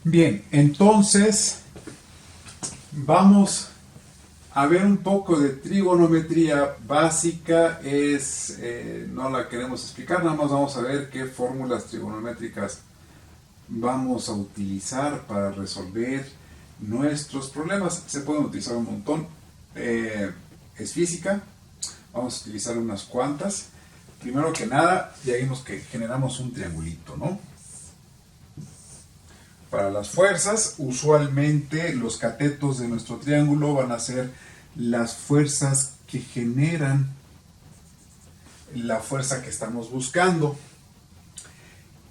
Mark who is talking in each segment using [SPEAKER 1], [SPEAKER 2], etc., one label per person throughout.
[SPEAKER 1] Bien, entonces vamos a ver un poco de trigonometría básica. No la queremos explicar, nada más vamos a ver qué fórmulas trigonométricas vamos a utilizar para resolver nuestros problemas. Se pueden utilizar un montón. Es física, vamos a utilizar unas cuantas. Primero que nada, ya vimos que generamos un triangulito, ¿no? Para las fuerzas, usualmente los catetos de nuestro triángulo van a ser las fuerzas que generan la fuerza que estamos buscando.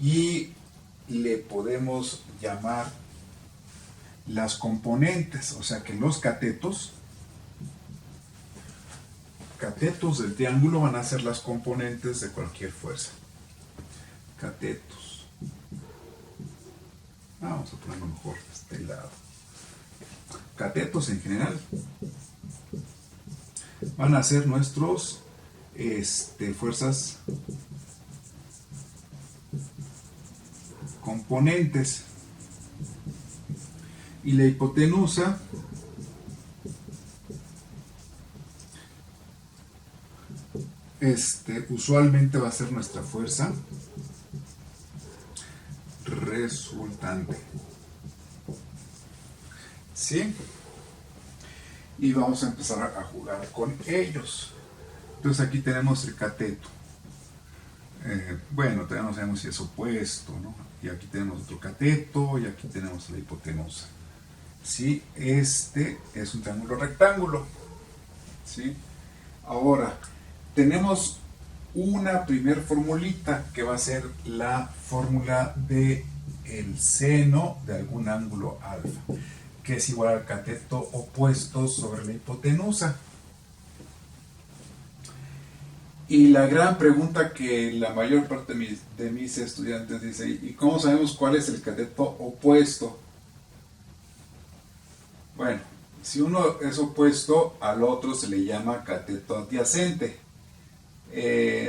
[SPEAKER 1] Y le podemos llamar las componentes, o sea que los catetos del triángulo van a ser las componentes de cualquier fuerza. Catetos. Vamos a ponerlo mejor de este lado. Catetos en general van a ser nuestros fuerzas componentes. Y la hipotenusa usualmente va a ser nuestra fuerza resultante. ¿Sí? Y vamos a empezar a jugar con ellos. Entonces aquí tenemos el cateto. Bueno, todavía no sabemos si es opuesto, ¿no? Y aquí tenemos otro cateto y aquí tenemos la hipotenusa. ¿Sí? Este es un triángulo rectángulo. ¿Sí? Ahora, tenemos una primer formulita que va a ser la fórmula de el seno de algún ángulo alfa, que es igual al cateto opuesto sobre la hipotenusa. Y la gran pregunta que la mayor parte de mis estudiantes dice, ¿y cómo sabemos cuál es el cateto opuesto? Bueno, si uno es opuesto al otro se le llama cateto adyacente.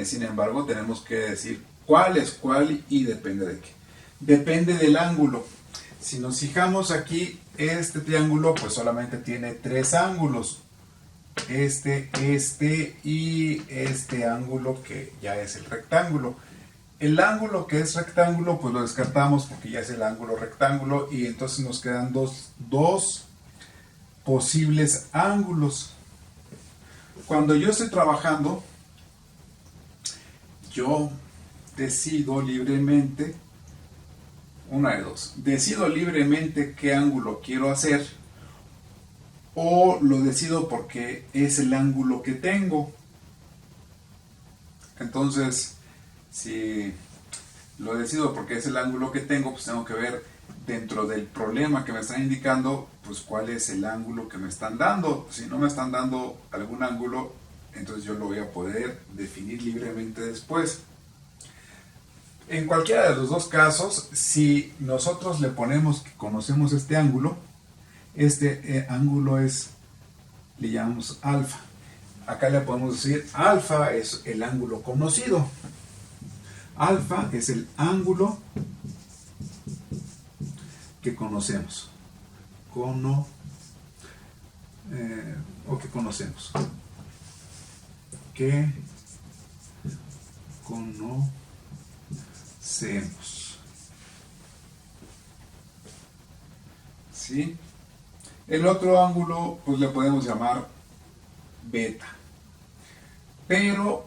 [SPEAKER 1] Sin embargo, tenemos que decir cuál es cuál y depende de qué. Depende del ángulo. Si nos fijamos aquí, este triángulo pues solamente tiene tres ángulos. Este y este ángulo que ya es el rectángulo. El ángulo que es rectángulo pues lo descartamos porque ya es el ángulo rectángulo y entonces nos quedan dos posibles ángulos. Cuando yo estoy trabajando, yo decido libremente, una de dos, decido libremente qué ángulo quiero hacer o lo decido porque es el ángulo que tengo. Entonces, si lo decido porque es el ángulo que tengo, pues tengo que ver dentro del problema que me están indicando, pues cuál es el ángulo que me están dando. Si no me están dando algún ángulo, entonces yo lo voy a poder definir libremente después. En cualquiera de los dos casos, si nosotros le ponemos que conocemos este ángulo le llamamos alfa. Acá le podemos decir alfa es el ángulo conocido. Alfa es el ángulo que conocemos. Que conocemos. Que conocemos. ¿Sí? El otro ángulo pues le podemos llamar beta. Pero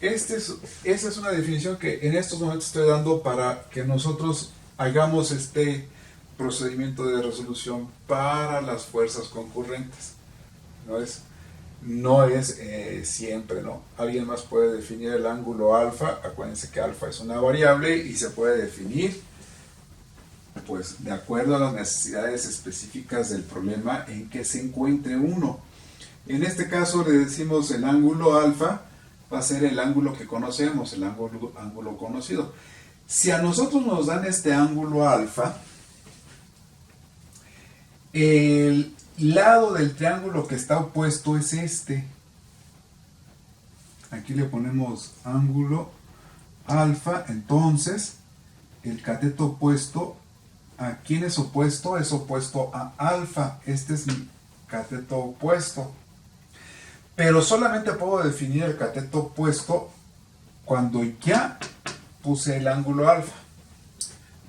[SPEAKER 1] esa es una definición que en estos momentos estoy dando para que nosotros hagamos este procedimiento de resolución para las fuerzas concurrentes. No es siempre, ¿no? Alguien más puede definir el ángulo alfa. Acuérdense que alfa es una variable y se puede definir pues de acuerdo a las necesidades específicas del problema en que se encuentre uno. En este caso le decimos el ángulo alfa va a ser el ángulo que conocemos, el ángulo conocido. Si a nosotros nos dan este ángulo alfa, el lado del triángulo que está opuesto es este. Aquí le ponemos ángulo alfa, entonces el cateto opuesto, ¿a quién es opuesto? Es opuesto a alfa. Este es mi cateto opuesto. Pero solamente puedo definir el cateto opuesto cuando ya puse el ángulo alfa.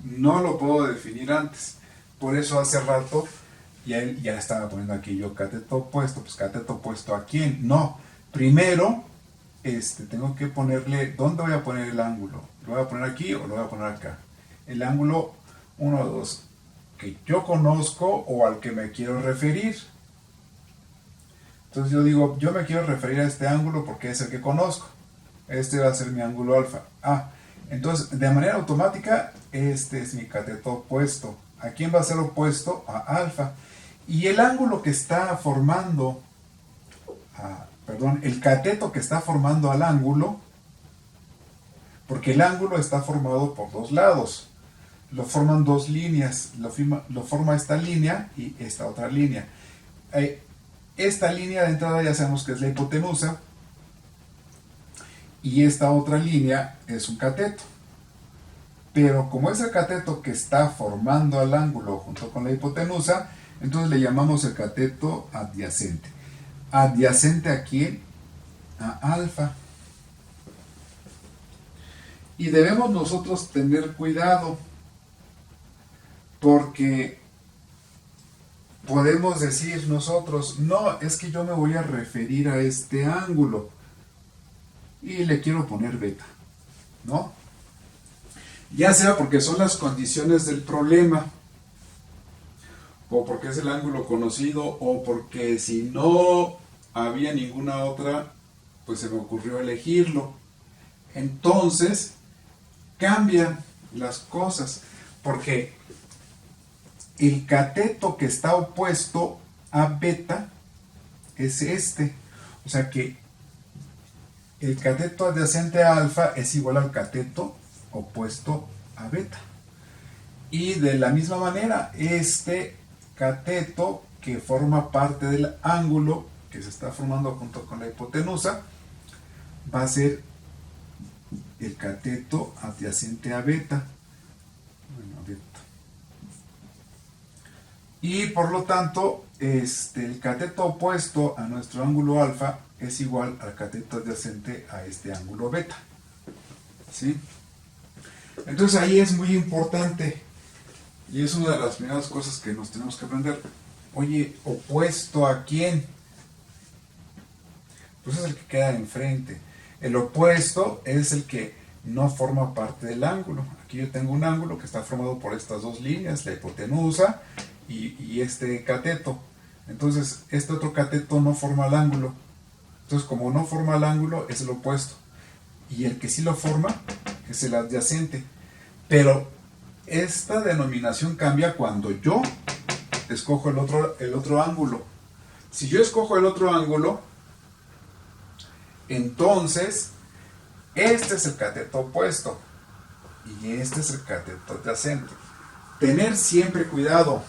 [SPEAKER 1] No lo puedo definir antes. Por eso hace rato ya estaba poniendo aquí yo cateto opuesto. Pues cateto opuesto ¿a quién? No. Primero tengo que ponerle, ¿dónde voy a poner el ángulo? ¿Lo voy a poner aquí o lo voy a poner acá? El ángulo 1 o 2 que yo conozco o al que me quiero referir. Entonces yo digo, yo me quiero referir a este ángulo porque es el que conozco. Este va a ser mi ángulo alfa. Entonces de manera automática este es mi cateto opuesto. ¿A quién va a ser opuesto? A alfa. Y el ángulo que está formando, el cateto que está formando al ángulo, porque el ángulo está formado por dos lados. Lo forman dos líneas. Lo forma esta línea y esta otra línea. Esta línea de entrada ya sabemos que es la hipotenusa. Y esta otra línea es un cateto. Pero como es el cateto que está formando al ángulo junto con la hipotenusa, entonces le llamamos el cateto adyacente. ¿Adyacente a quién? A alfa. Y debemos nosotros tener cuidado, porque podemos decir nosotros, no, es que yo me voy a referir a este ángulo y le quiero poner beta, ¿no? Ya sea porque son las condiciones del problema, o porque es el ángulo conocido, o porque si no había ninguna otra, pues se me ocurrió elegirlo. Entonces cambian las cosas, porque el cateto que está opuesto a beta es este. O sea que el cateto adyacente a alfa es igual al cateto opuesto a beta. Y de la misma manera, este cateto que forma parte del ángulo que se está formando junto con la hipotenusa va a ser el cateto adyacente a beta. Y por lo tanto, el cateto opuesto a nuestro ángulo alfa es igual al cateto adyacente a este ángulo beta. ¿Sí? Entonces ahí es muy importante, y es una de las primeras cosas que nos tenemos que aprender. Oye, ¿opuesto a quién? Pues es el que queda enfrente. El opuesto es el que no forma parte del ángulo. Aquí yo tengo un ángulo que está formado por estas dos líneas, la hipotenusa y este cateto. Entonces este otro cateto no forma el ángulo. Entonces como no forma el ángulo es el opuesto. Y el que sí lo forma es el adyacente. Pero esta denominación cambia cuando yo escojo el otro ángulo. Si yo escojo el otro ángulo, entonces este es el cateto opuesto y este es el cateto adyacente. Tener siempre cuidado.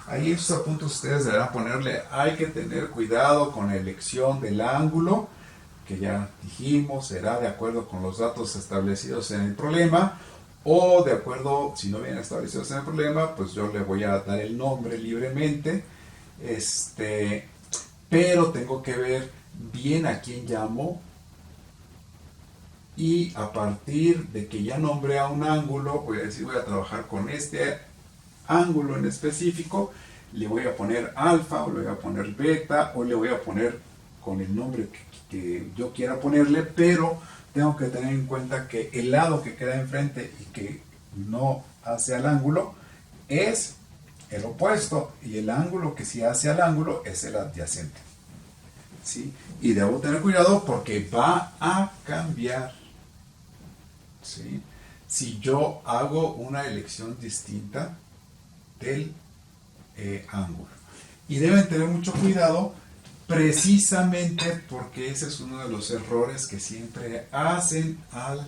[SPEAKER 1] Ahí en sus apuntes ustedes deberán ponerle, hay que tener cuidado con la elección del ángulo, que ya dijimos, será de acuerdo con los datos establecidos en el problema, o de acuerdo, si no vienen establecidos en el problema, pues yo le voy a dar el nombre libremente, pero tengo que ver bien a quién llamo, y a partir de que ya nombré a un ángulo, voy a decir, voy a trabajar con este ángulo en específico, le voy a poner alfa, o le voy a poner beta, o le voy a poner con el nombre que yo quiera ponerle, pero tengo que tener en cuenta que el lado que queda enfrente y que no hace al ángulo es el opuesto, y el ángulo que sí hace al ángulo es el adyacente. ¿Sí? Y debo tener cuidado porque va a cambiar. ¿Sí? Si yo hago una elección distinta del ángulo. Y deben tener mucho cuidado precisamente porque ese es uno de los errores que siempre hacen al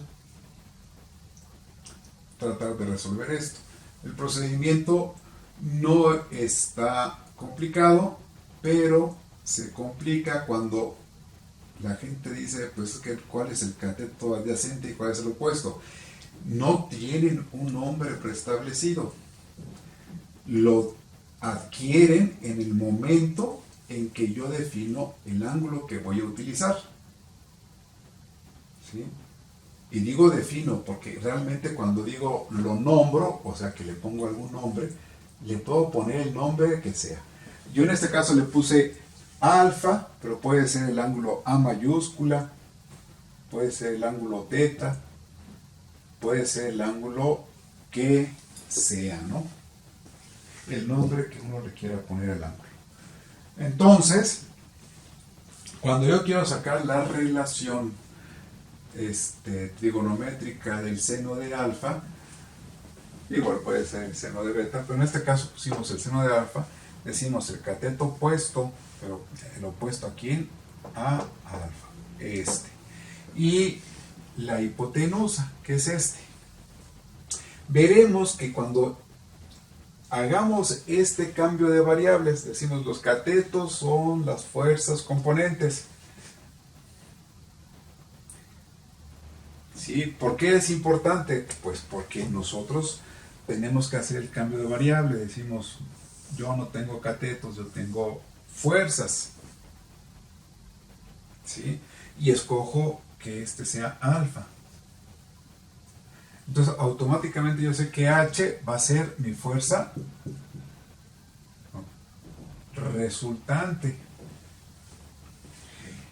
[SPEAKER 1] tratar de resolver esto. El procedimiento no está complicado, pero se complica cuando la gente dice, pues, ¿cuál es el cateto adyacente y cuál es el opuesto? no tienen un nombre preestablecido. Lo adquieren en el momento en que yo defino el ángulo que voy a utilizar. ¿Sí? Y digo defino porque realmente cuando digo lo nombro, o sea que le pongo algún nombre, le puedo poner el nombre que sea. Yo en este caso le puse alfa, pero puede ser el ángulo A mayúscula, puede ser el ángulo teta, puede ser el ángulo que sea, ¿no? El nombre que uno le quiera poner al ángulo. Entonces, cuando yo quiero sacar la relación trigonométrica del seno de alfa, igual puede ser el seno de beta, pero en este caso pusimos el seno de alfa, decimos el cateto opuesto, pero el opuesto a quién, a alfa, y la hipotenusa, que es este. Veremos que cuando hagamos este cambio de variables, decimos los catetos son las fuerzas componentes. ¿Sí? ¿Por qué es importante? Pues porque nosotros tenemos que hacer el cambio de variable. Decimos, yo no tengo catetos, yo tengo fuerzas. ¿Sí? Y escojo que este sea alfa. Entonces automáticamente yo sé que H va a ser mi fuerza resultante.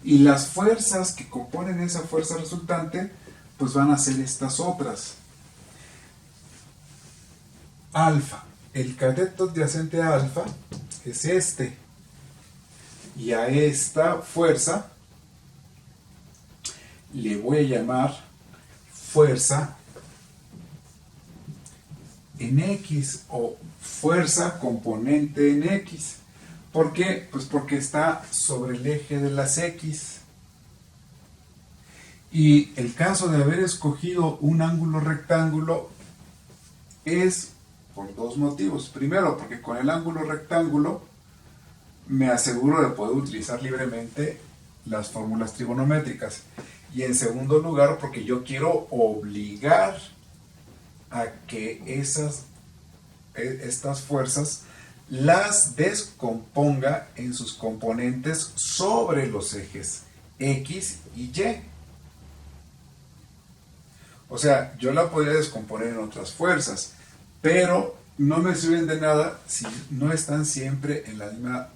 [SPEAKER 1] Y las fuerzas que componen esa fuerza resultante, pues van a ser estas otras. Alfa. El cateto adyacente a alfa es este. Y a esta fuerza le voy a llamar fuerza en X o fuerza componente en X. ¿Por qué? Pues porque está sobre el eje de las X. Y el caso de haber escogido un ángulo rectángulo es por dos motivos. Primero, porque con el ángulo rectángulo me aseguro de poder utilizar libremente las fórmulas trigonométricas. Y en segundo lugar, porque yo quiero obligar a que estas fuerzas las descomponga en sus componentes sobre los ejes X y Y. O sea, yo la podría descomponer en otras fuerzas, pero no me sirven de nada si no están siempre en la misma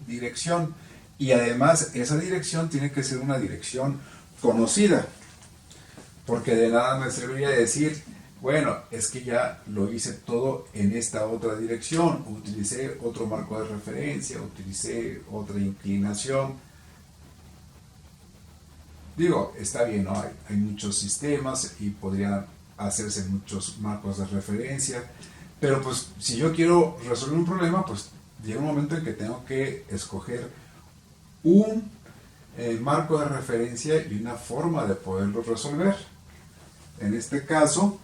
[SPEAKER 1] dirección. Y además, esa dirección tiene que ser una dirección conocida, porque de nada me serviría decir, bueno, es que ya lo hice todo en esta otra dirección, utilicé otro marco de referencia, utilicé otra inclinación. Digo, está bien, ¿no? Hay muchos sistemas y podrían hacerse muchos marcos de referencia, pero pues si yo quiero resolver un problema, pues llega un momento en que tengo que escoger un marco de referencia y una forma de poderlo resolver. En este caso,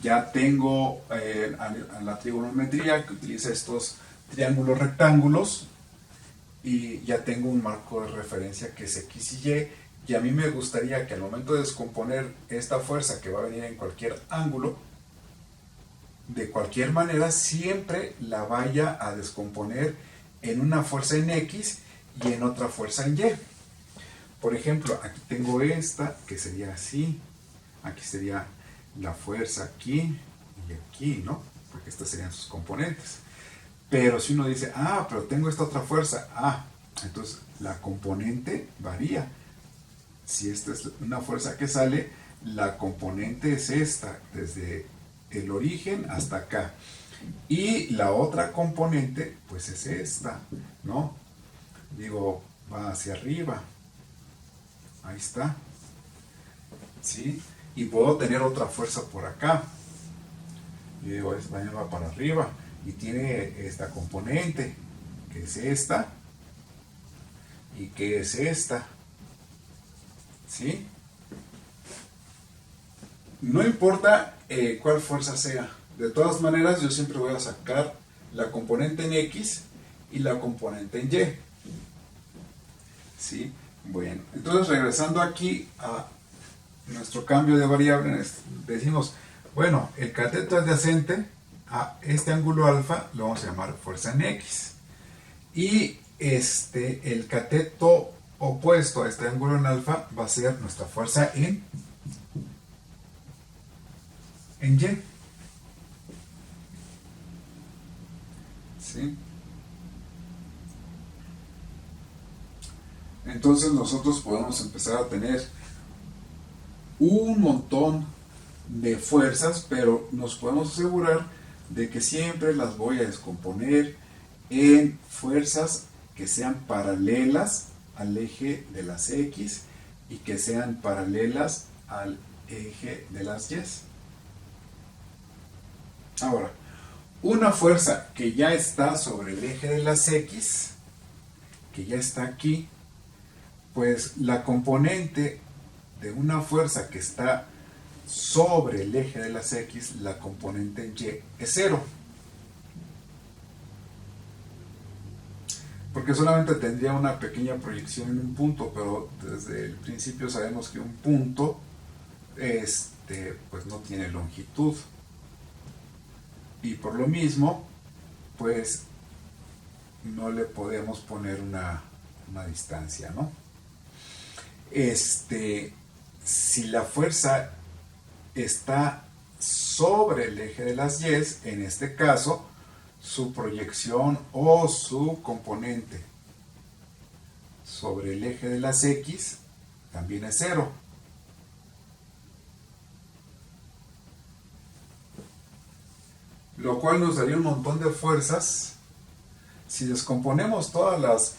[SPEAKER 1] ya tengo la trigonometría que utiliza estos triángulos rectángulos y ya tengo un marco de referencia que es X y Y. Y a mí me gustaría que al momento de descomponer esta fuerza que va a venir en cualquier ángulo, de cualquier manera siempre la vaya a descomponer en una fuerza en X y en otra fuerza en Y. Por ejemplo, aquí tengo esta que sería así, aquí sería la fuerza aquí y aquí, ¿no? Porque estas serían sus componentes. Pero si uno dice, pero tengo esta otra fuerza, entonces la componente varía. Si esta es una fuerza que sale, la componente es esta, desde el origen hasta acá. Y la otra componente, pues es esta, ¿no? Digo, va hacia arriba. Ahí está. ¿Sí? Y puedo tener otra fuerza por acá. Y digo, esta va para arriba. Y tiene esta componente, que es esta. Y que es esta. ¿Sí? No importa cuál fuerza sea. De todas maneras, yo siempre voy a sacar la componente en X y la componente en Y. ¿Sí? Bueno, entonces regresando aquí a nuestro cambio de variable, decimos, Bueno, el cateto adyacente a este ángulo alfa lo vamos a llamar fuerza en X. Y el cateto opuesto a este ángulo en alfa va a ser nuestra fuerza en Y. ¿Sí? Entonces nosotros podemos empezar a tener un montón de fuerzas, pero nos podemos asegurar de que siempre las voy a descomponer en fuerzas que sean paralelas al eje de las X y que sean paralelas al eje de las Y. Ahora, una fuerza que ya está sobre el eje de las X, que ya está aquí, pues la componente de una fuerza que está sobre el eje de las X, la componente en Y es 0. Porque solamente tendría una pequeña proyección en un punto, pero desde el principio sabemos que un punto pues no tiene longitud. Y por lo mismo, pues no le podemos poner una distancia, ¿no? Si la fuerza está sobre el eje de las Y, en este caso, su proyección o su componente sobre el eje de las X también es 0. Lo cual nos daría un montón de fuerzas. Si descomponemos todas las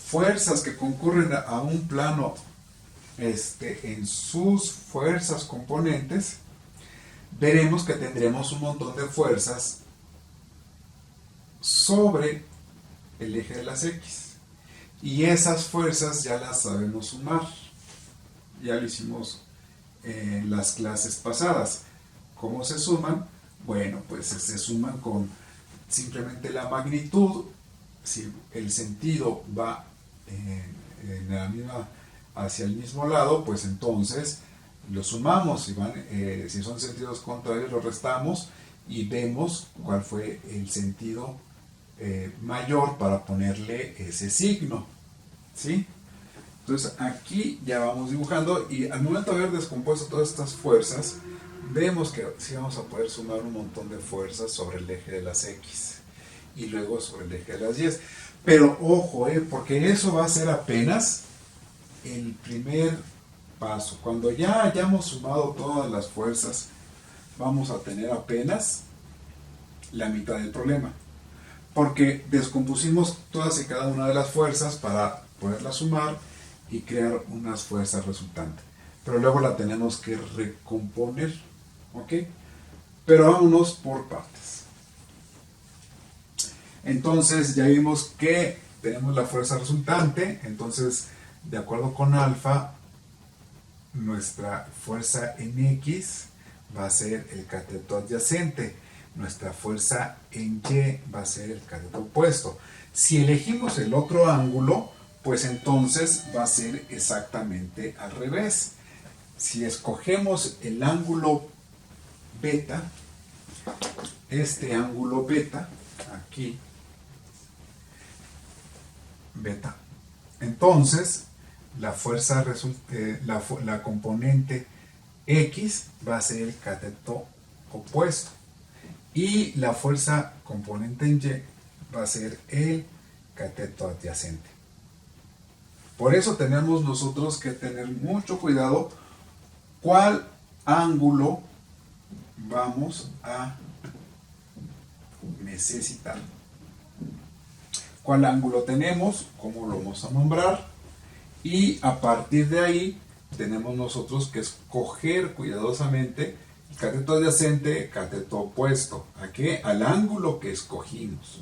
[SPEAKER 1] fuerzas que concurren a un plano en sus fuerzas componentes, veremos que tendremos un montón de fuerzas sobre el eje de las X. Y esas fuerzas ya las sabemos sumar. Ya lo hicimos en las clases pasadas. ¿Cómo se suman? Bueno, pues se suman con simplemente la magnitud. Si el sentido va hacia el mismo lado, pues entonces lo sumamos. Si son sentidos contrarios, lo restamos y vemos cuál fue el sentido mayor para ponerle ese signo. ¿Sí? Entonces aquí ya vamos dibujando y al momento de haber descompuesto todas estas fuerzas, vemos que sí vamos a poder sumar un montón de fuerzas sobre el eje de las X y luego sobre el eje de las Y. Pero ojo, porque eso va a ser apenas el primer paso. Cuando ya hayamos sumado todas las fuerzas, vamos a tener apenas la mitad del problema. Porque descompusimos todas y cada una de las fuerzas para poderlas sumar y crear unas fuerzas resultantes. Pero luego la tenemos que recomponer. ¿Ok? Pero vámonos por partes. Entonces ya vimos que tenemos la fuerza resultante. Entonces, de acuerdo con alfa, nuestra fuerza en X va a ser el cateto adyacente. Nuestra fuerza en Y va a ser el cateto opuesto. Si elegimos el otro ángulo, pues entonces va a ser exactamente al revés. Si escogemos el ángulo beta, este ángulo beta, aquí, beta, entonces la fuerza la componente X va a ser el cateto opuesto y la fuerza componente en Y va a ser el cateto adyacente. Por eso tenemos nosotros que tener mucho cuidado cuál ángulo vamos a necesitar. ¿Cuál ángulo tenemos? ¿Cómo lo vamos a nombrar? Y a partir de ahí tenemos nosotros que escoger cuidadosamente el cateto adyacente, cateto opuesto. ¿A qué? Al ángulo que escogimos.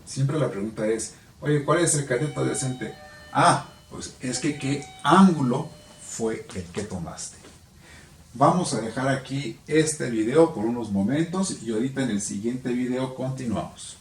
[SPEAKER 1] Siempre la pregunta es, oye, ¿cuál es el cateto adyacente? Ah, pues es que ¿qué ángulo fue el que tomaste? Vamos a dejar aquí este video por unos momentos y ahorita en el siguiente video continuamos.